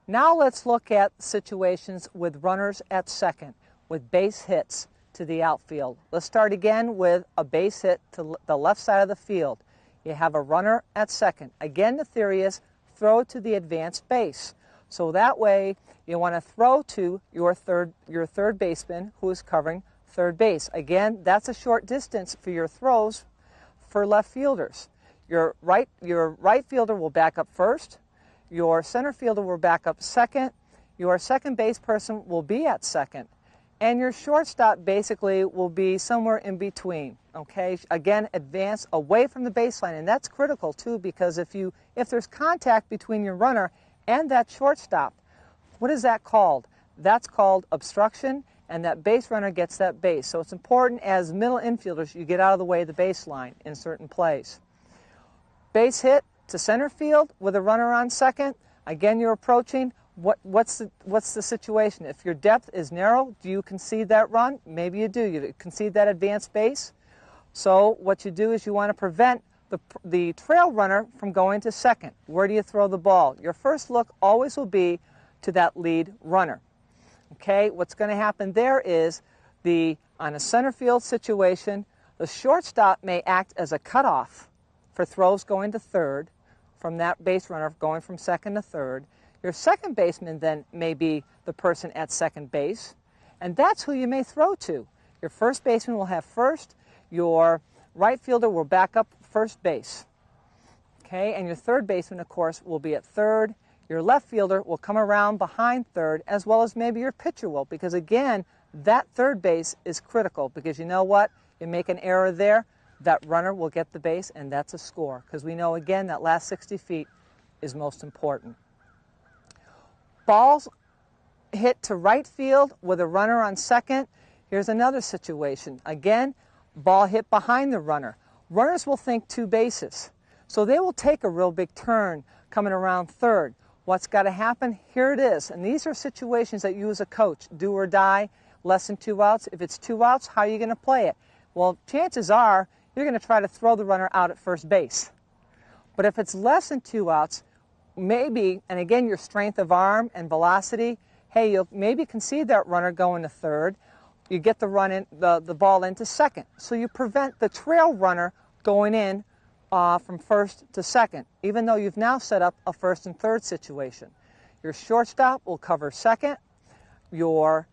Now let's look at situations with runners at second, with base hits to the outfield. Let's start again with a base hit to the left side of the field. You have a runner at second. Again, the theory is throw to the advanced base. So that way, you want to throw to your third baseman who is covering third base. Again, that's a short distance for your throws for left fielders. Your right fielder will back up first. Your center fielder will back up second. Your second base person will be at second. And your shortstop basically will be somewhere in between. Okay? Again, advance away from the baseline. And that's critical too, because if there's contact between your runner and that shortstop, what is that called? That's called obstruction, and that base runner gets that base. So it's important as middle infielders you get out of the way of the baseline in certain plays. Base hit to center field with a runner on second. Again, you're approaching. What's the situation? If your depth is narrow, do you concede that run? Maybe you do. You concede that advanced base. So what you do is you want to prevent the trail runner from going to second. Where do you throw the ball? Your first look always will be to that lead runner. Okay, what's going to happen there is on a center field situation, the shortstop may act as a cutoff for throws going to third from that base runner going from second to third. Your second baseman then may be the person at second base, and that's who you may throw to. Your first baseman will have first, your right fielder will back up first base. Okay, and your third baseman, of course, will be at third. Your left fielder will come around behind third, as well as maybe your pitcher will, because again, that third base is critical, because you know what? You make an error there, that runner will get the base, and that's a score, because we know, again, that last 60 feet is most important. Balls hit to right field with a runner on second. Here's another situation. Again, ball hit behind the runner. Runners will think two bases, so they will take a real big turn coming around third. What's got to happen? Here it is. And these are situations that you as a coach, do or die, less than 2 outs. If it's 2 outs, how are you going to play it? Well, chances are you're going to try to throw the runner out at first base. But if it's less than 2 outs, maybe, and again, your strength of arm and velocity, hey, you'll maybe concede that runner going to third. You get the ball into second. So you prevent the trail runner going in from first to second, even though you've now set up a first and third situation. Your shortstop will cover second. Your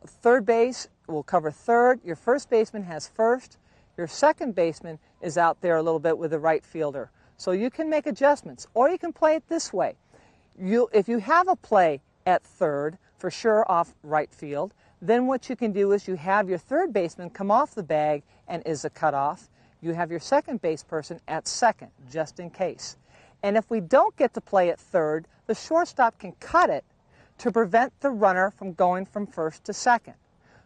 third base will cover third. Your first baseman has first. Your second baseman is out there a little bit with the right fielder. So you can make adjustments, or you can play it this way. If you have a play at third, for sure off right field, then what you can do is you have your third baseman come off the bag and is a cutoff. You have your second base person at second, just in case. And if we don't get to play at third, the shortstop can cut it to prevent the runner from going from first to second.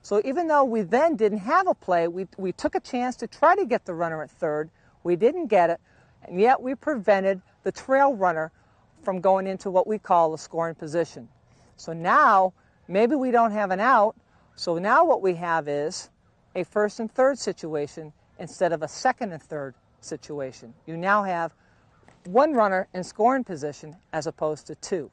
So even though we then didn't have a play, we took a chance to try to get the runner at third. We didn't get it, and yet we prevented the trail runner from going into what we call a scoring position. So now, maybe we don't have an out, so now what we have is a first and third situation instead of a second and third situation. You now have one runner in scoring position as opposed to two.